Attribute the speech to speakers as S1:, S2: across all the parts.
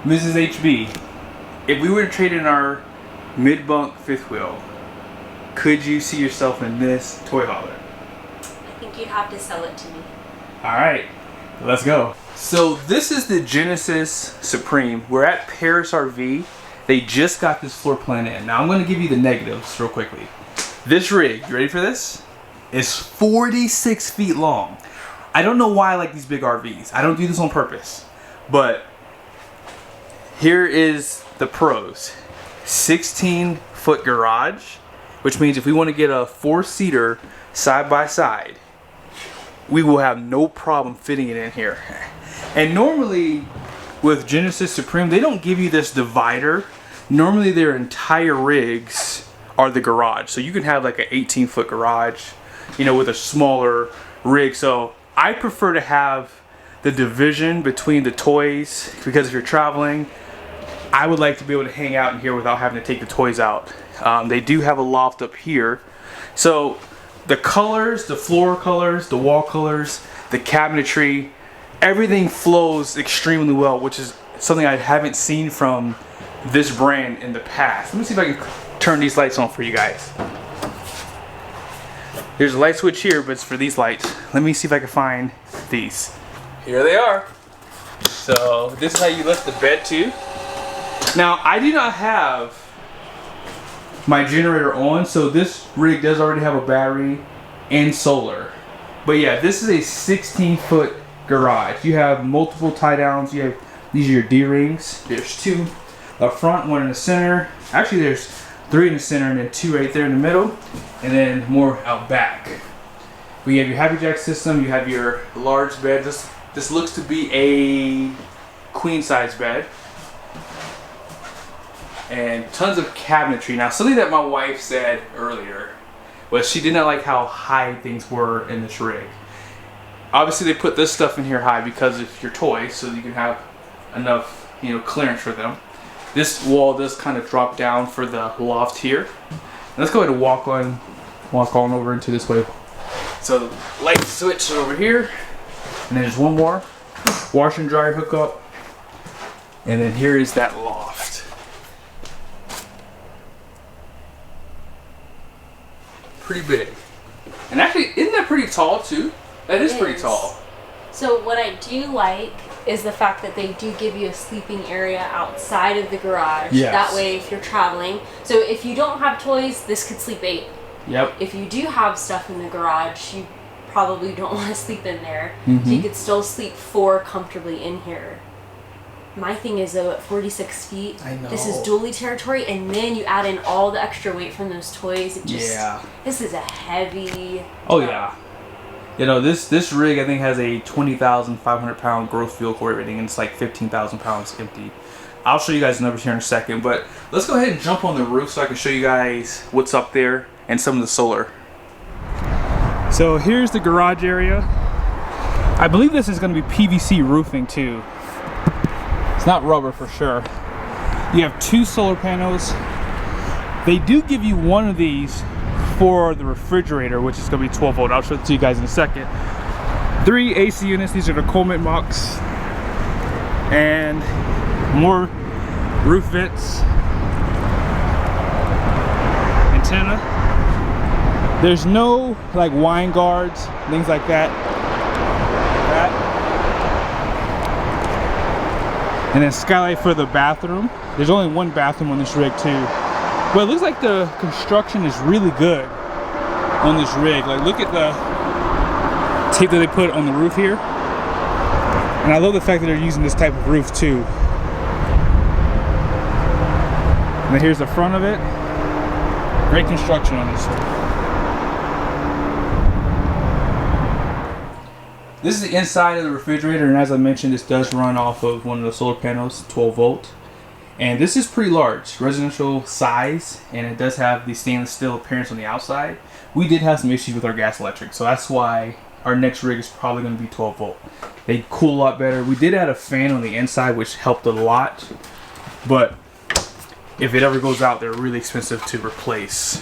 S1: Mrs. HB, if we were to trade in our mid-bunk fifth wheel, could you see yourself in this toy hauler?
S2: I think you'd have to sell it to me.
S1: Alright, let's go. So this is the Genesis Supreme. We're at Parris RV. They just got this floor plan in. Now I'm going to give you the negatives real quickly. This rig, you ready for this? Is 46 feet long. I don't know why I like these big RVs. I don't do this on purpose. But here is the pros. 16-foot garage, which means if we want to get a 4-seater side by side, we will have no problem fitting it in here. And normally with Genesis Supreme, they don't give you this divider. Normally their entire rigs are the garage. So you can have like an 18-foot garage, you know, with a smaller rig. So I prefer to have the division between the toys, because if you're traveling, I would like to be able to hang out in here without having to take the toys out. They do have a loft up here. So the colors, the floor colors, the wall colors, the cabinetry, everything flows extremely well, which is something I haven't seen from this brand in the past. Let me see if I can turn these lights on for you guys. There's a light switch here, but it's for these lights. Let me see if I can find these. Here they are. So this is how you lift the bed too. Now I do not have my generator on, so this rig does already have a battery and solar. But yeah, this is a 16-foot garage. You have multiple tie downs. You have, these are your D-rings. There's 2 up front, 1 in the center. Actually there's 3 in the center and then 2 right there in the middle, and then more out back. But you have your happy jack system. You have your large bed. This looks to be a queen size bed. And tons of cabinetry. Now, something that my wife said earlier was she did not like how high things were in this rig. Obviously, they put this stuff in here high because of your toys, so you can have enough, you know, clearance for them. This wall does kind of drop down for the loft here. Let's go ahead and walk on over into this way. So, light switch over here, and then there's one more washer and dryer hookup, and then here is that loft. Pretty big. And actually, isn't that pretty tall too? That is pretty tall.
S2: So what I do like is the fact that they do give you a sleeping area outside of the garage.
S1: Yes.
S2: That way if you're traveling. So if you don't have toys, this could sleep 8.
S1: Yep.
S2: If you do have stuff in the garage, you probably don't want to sleep in there. So you could still sleep 4 comfortably in here. My thing is though, at 46 feet,
S1: I know.
S2: this is dually territory, and then you add in all the extra weight from those toys. It just, this is a heavy.
S1: Oh yeah. You know, this rig I think has a 20,500 pound gross vehicle rating, and it's like 15,000 pounds empty. I'll show you guys the numbers here in a second, but let's go ahead and jump on the roof so I can show you guys what's up there and some of the solar. So here's the garage area. I believe this is going to be PVC roofing too. It's not rubber for sure. You have 2 solar panels. They do give you one of these for the refrigerator, which is going to be 12 volt. I'll show it to you guys in a second. 3 AC units. These are the Coleman Mox. And more roof vents. Antenna. There's no like wine guards, things like that. And then skylight for the bathroom. There's only 1 bathroom on this rig too. But it looks like the construction is really good on this rig. Like, look at the tape that they put on the roof here. And I love the fact that they're using this type of roof too. And then here's the front of it. Great construction on this one. This is the inside of the refrigerator, and as I mentioned, this does run off of one of the solar panels, 12 volt. And this is pretty large, residential size, and it does have the stainless steel appearance on the outside. We did have some issues with our gas electric, so that's why our next rig is probably going to be 12 volt. They cool a lot better. We did add a fan on the inside, which helped a lot, but if it ever goes out, they're really expensive to replace.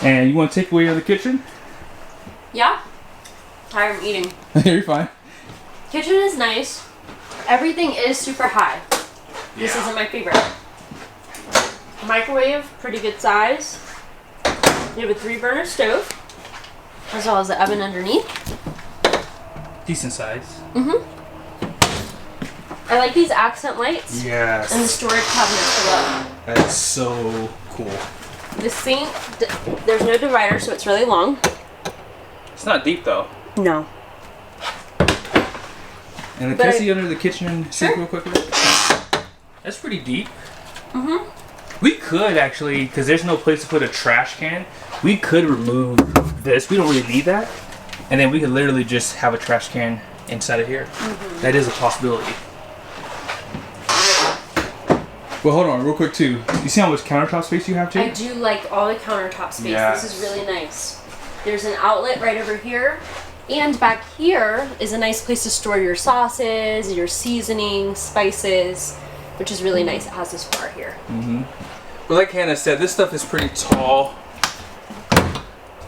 S1: And you want to take away the kitchen?
S2: Yeah. Tired of eating.
S1: You're fine.
S2: Kitchen is nice. Everything is super high. This isn't my favorite. Microwave, pretty good size. You have a 3-burner stove, as well as the oven underneath.
S1: Decent size.
S2: Mm-hmm. I like these accent lights.
S1: Yes.
S2: And the storage cabinets below.
S1: That is so cool.
S2: The sink, there's no divider, so it's really long.
S1: It's not deep though.
S2: No.
S1: And can I see under the kitchen sink real quickly? That's pretty deep.
S2: Mm-hmm.
S1: We could actually, because there's no place to put a trash can, we could remove this. We don't really need that. And then we could literally just have a trash can inside of here. Mm-hmm. That is a possibility. Well, hold on, real quick too. You see how much countertop space you have too?
S2: I do like all the countertop space.
S1: Yes.
S2: This is really nice. There's an outlet right over here. And back here is a nice place to store your sauces, your seasonings, spices, which is really nice. It has this bar here.
S1: Mm-hmm. Well, like Hannah said, this stuff is pretty tall.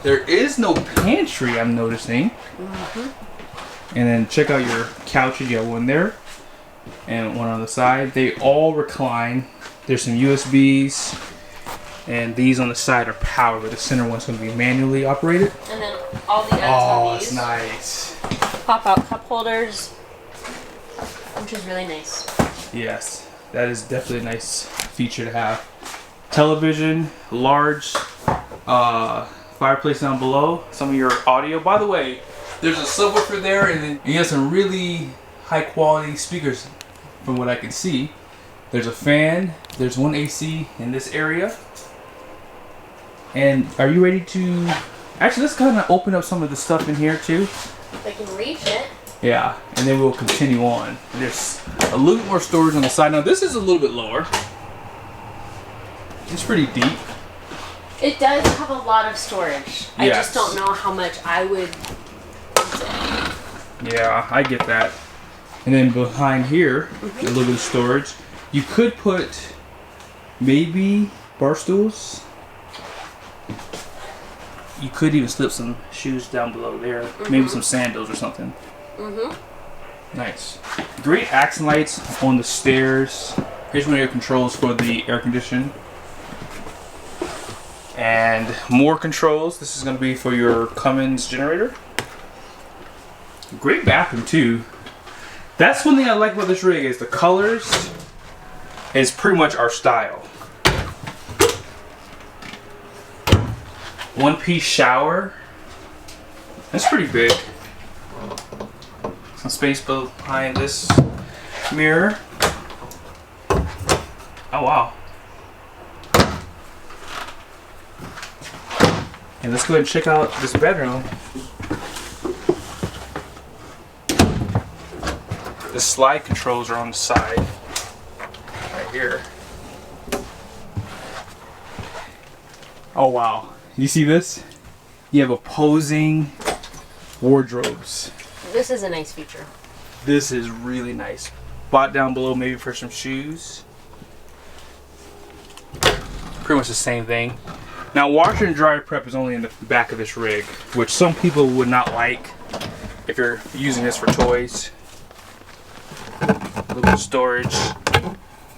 S1: There is no pantry, I'm noticing.
S2: Mm-hmm.
S1: And then check out your couches. You have one there and one on the side. They all recline. There's some USBs. And these on the side are power, but the center one's going to be manually operated.
S2: And then all the ends on these.
S1: Oh, it's nice.
S2: Pop out cup holders, which is really nice.
S1: Yes, that is definitely a nice feature to have. Television, large, fireplace down below. Some of your audio. By the way, there's a subwoofer there, and then you have some really high quality speakers from what I can see. There's a fan. There's one AC in this area. And are you ready to... Actually, let's kind of open up some of the stuff in here too.
S2: If I can reach it.
S1: Yeah, and then we'll continue on. There's a little bit more storage on the side. Now this is a little bit lower. It's pretty deep.
S2: It does have a lot of storage.
S1: Yes.
S2: I just don't know how much I would...
S1: Yeah, I get that. And then behind here, a little bit of storage. You could put maybe bar stools. You could even slip some shoes down below there. Maybe some sandals or something. Nice. Great accent lights on the stairs. Here's one of your controls for the air conditioning. And more controls. This is going to be for your Cummins generator. Great bathroom too. That's one thing I like about this rig is the colors is pretty much our style. One-piece shower. That's pretty big. Some space behind this mirror. Oh wow. And let's go ahead and check out this bedroom. The slide controls are on the side. Right here. Oh wow. You see this? You have opposing wardrobes.
S2: This is a nice feature.
S1: This is really nice. Spot down below maybe for some shoes. Pretty much the same thing. Now washer and dryer prep is only in the back of this rig, which some people would not like if you're using this for toys. A little bit of storage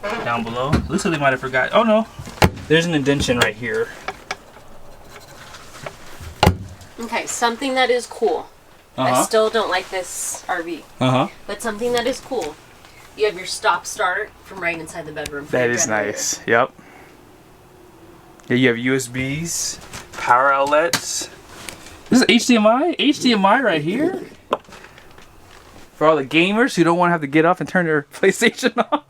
S1: down below. Looks like they might have forgot. Oh no, there's an indentation right here.
S2: Okay, something that is cool. I still don't like this RV. But something that is cool. You have your stop-start from right inside the bedroom.
S1: That is nice. Yep. Yeah, you have USBs, power outlets. This is HDMI. HDMI right here. For all the gamers who don't want to have to get up and turn their PlayStation off.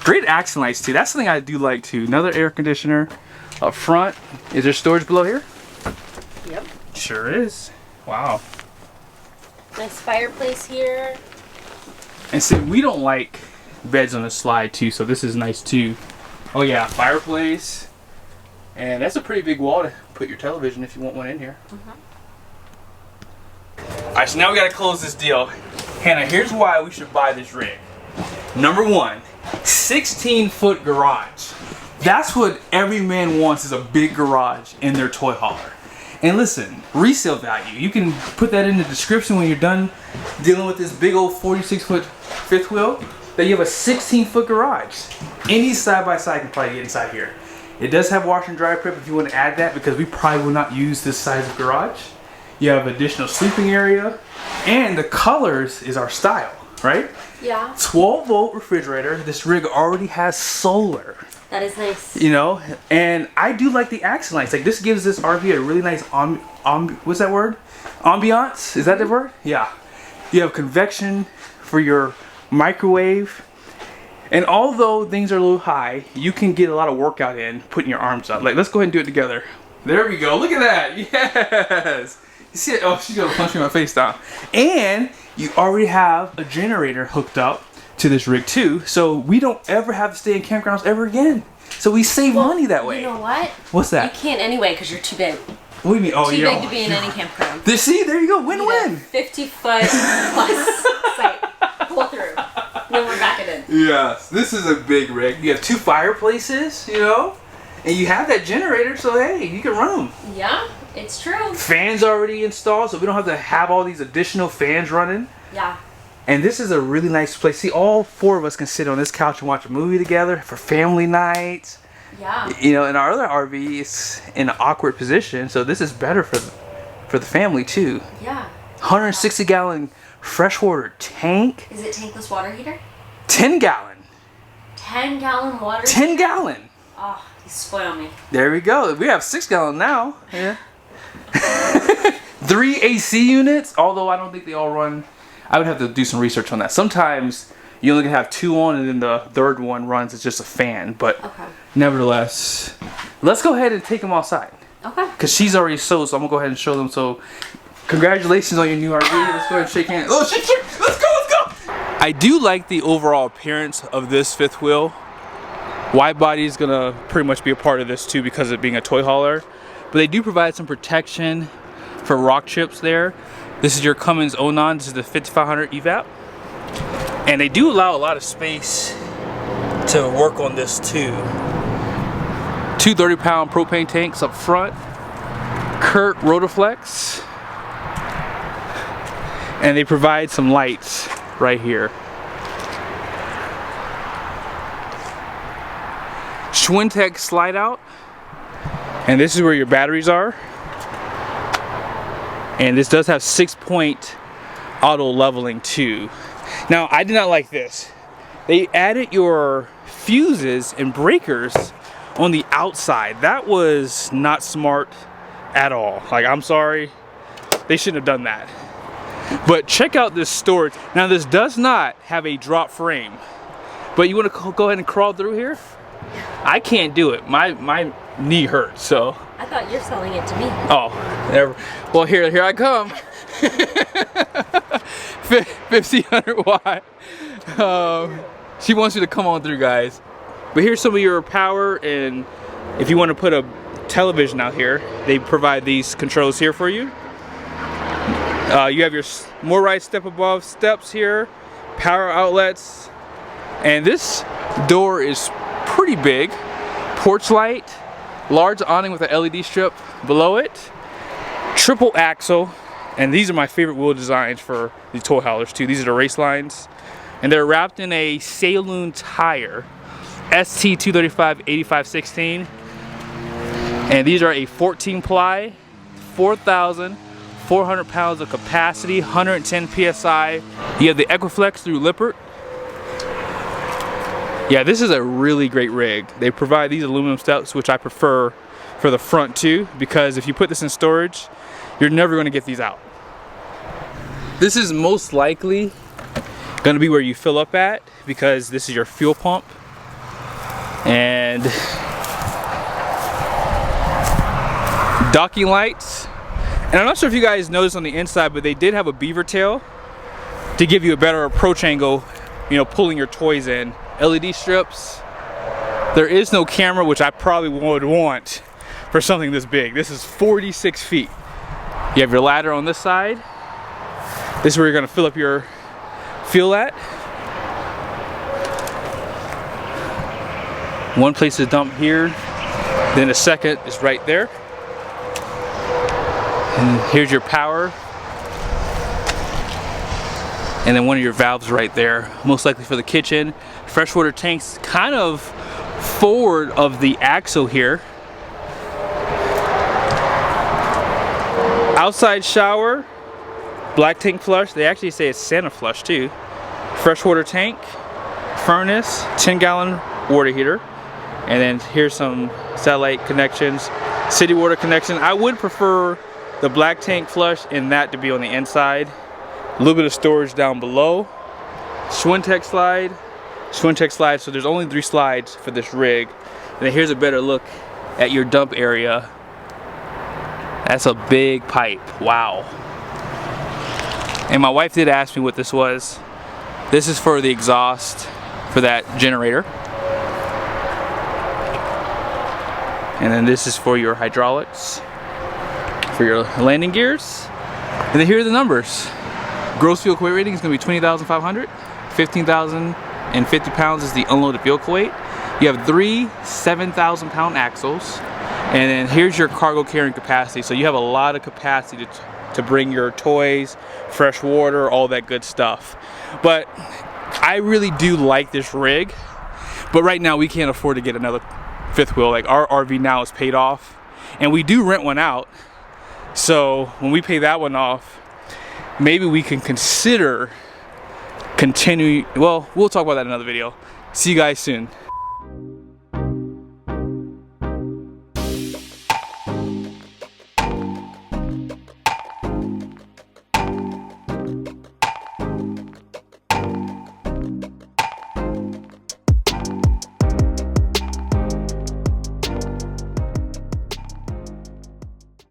S1: Great accent lights too. That's something I do like too. Another air conditioner up front. Is there storage below here?
S2: Yep.
S1: Sure is. Wow.
S2: Nice fireplace here.
S1: And see, we don't like beds on the slide too, so this is nice too. Oh yeah, fireplace. And that's a pretty big wall to put your television if you want one in here. Alright, so now we gotta close this deal. Hannah, here's why we should buy this rig. Number one, 16-foot garage. That's what every man wants, is a big garage in their toy hauler. And listen, resale value. You can put that in the description when you're done dealing with this big old 46-foot fifth wheel. that you have a 16-foot garage. Any side-by-side can probably get inside here. It does have washer and dryer prep if you want to add that, because we probably will not use this size of garage. You have additional sleeping area, and the colors is our style, right?
S2: Yeah.
S1: 12-volt refrigerator. This rig already has solar.
S2: That is nice.
S1: You know, and I do like the accent lights. Like, this gives this RV a really nice what's that word? Ambiance? Is that the word? Yeah. You have convection for your microwave. And although things are a little high, you can get a lot of workout in putting your arms up. Like, let's go ahead and do it together. There we go. Look at that. Yes. You see it? Oh, she's gonna punch me in my face down. And you already have a generator hooked up to this rig too, so we don't ever have to stay in campgrounds ever again. So we save money that way.
S2: You know what?
S1: What's that?
S2: You can't anyway because you're too big.
S1: What do you mean? Oh,
S2: too big to be in any campground.
S1: See, there you go. Win-win.
S2: 50-foot plus site. Pull through. No more backing in.
S1: Yes, this is a big rig. You have 2 fireplaces, you know, and you have that generator, so hey, you can run them.
S2: Yeah, it's true.
S1: Fans already installed, so we don't have to have all these additional fans running.
S2: Yeah.
S1: And this is a really nice place. See, all 4 of us can sit on this couch and watch a movie together for family nights.
S2: Yeah.
S1: You know, and our other RV is in an awkward position, so this is better for the family too.
S2: Yeah.
S1: 160-gallon freshwater tank.
S2: Is it tankless water heater?
S1: 10-gallon.
S2: 10-gallon water.
S1: 10-gallon.
S2: Oh, you spoil me.
S1: There we go. We have 6-gallon now. Yeah. 3 AC units, although I don't think they all run. I would have to do some research on that. Sometimes you only can have 2 on, and then the third one runs. It's just a fan. But nevertheless, let's go ahead and take them outside.
S2: Okay.
S1: Because she's already sold, so I'm gonna go ahead and show them. So, congratulations on your new RV. Let's go ahead and shake hands. Oh, shake. Let's go. I do like the overall appearance of this 5th wheel. Wide body is gonna pretty much be a part of this too because of it being a toy hauler. But they do provide some protection for rock chips there. This is your Cummins Onan. This is the 5500 evap. And they do allow a lot of space to work on this too. 2 30-pound propane tanks up front. Kurt Rotaflex. And they provide some lights right here. SwingCase slide out. And this is where your batteries are. And this does have 6-point auto leveling too. Now, I did not like this. They added your fuses and breakers on the outside. That was not smart at all. Like, I'm sorry. They shouldn't have done that. But check out this storage. Now, this does not have a drop frame. But you want to go ahead and crawl through here? I can't do it. My knee hurts, so.
S2: I thought you're selling it to me.
S1: Oh, there. Well, here I come. 1500 watt. She wants you to come on through, guys. But here's some of your power, and if you want to put a television out here, they provide these controls here for you. You have your more right step above steps here, power outlets, and this door is pretty big. Porch light, large awning with an LED strip below it, triple axle, and these are my favorite wheel designs for the toy haulers too. These are the race lines, and they're wrapped in a Cellular tire, ST235/85/16, and these are a 14-ply, 4,400 pounds of capacity, 110 psi. You have the Equiflex through Lippert. Yeah, this is a really great rig. They provide these aluminum steps, which I prefer for the front too, because if you put this in storage, you're never going to get these out. This is most likely going to be where you fill up at, because this is your fuel pump. And docking lights. And I'm not sure if you guys noticed on the inside, but they did have a beaver tail to give you a better approach angle, you know, pulling your toys in. LED strips. There is no camera, which I probably would want for something this big. This is 46 feet. You have your ladder on this side. This is where you're gonna fill up your fuel at. One place to dump here, then a second is right there. And here's your power. And then one of your valves right there, most likely for the kitchen. Freshwater tanks kind of forward of the axle here. Outside shower, black tank flush. They actually say it's Santa flush too. Freshwater tank, furnace, 10-gallon water heater. And then here's some satellite connections, city water connection. I would prefer the black tank flush and that to be on the inside. A little bit of storage down below. SwingCase slide, SwingCase slide. So there's only 3 slides for this rig. And then here's a better look at your dump area. That's a big pipe. Wow. And my wife did ask me what this was. This is for the exhaust for that generator. And then this is for your hydraulics, for your landing gears. And then here are the numbers. Gross vehicle weight rating is going to be 20,500. 15,050 pounds is the unloaded vehicle weight. You have 3 7,000-pound axles. And then here's your cargo carrying capacity. So you have a lot of capacity to bring your toys, fresh water, all that good stuff. But I really do like this rig. But right now we can't afford to get another 5th wheel. Like, our RV now is paid off. And we do rent one out. So when we pay that one off, maybe we can consider continuing. Well, we'll talk about that in another video. See you guys soon.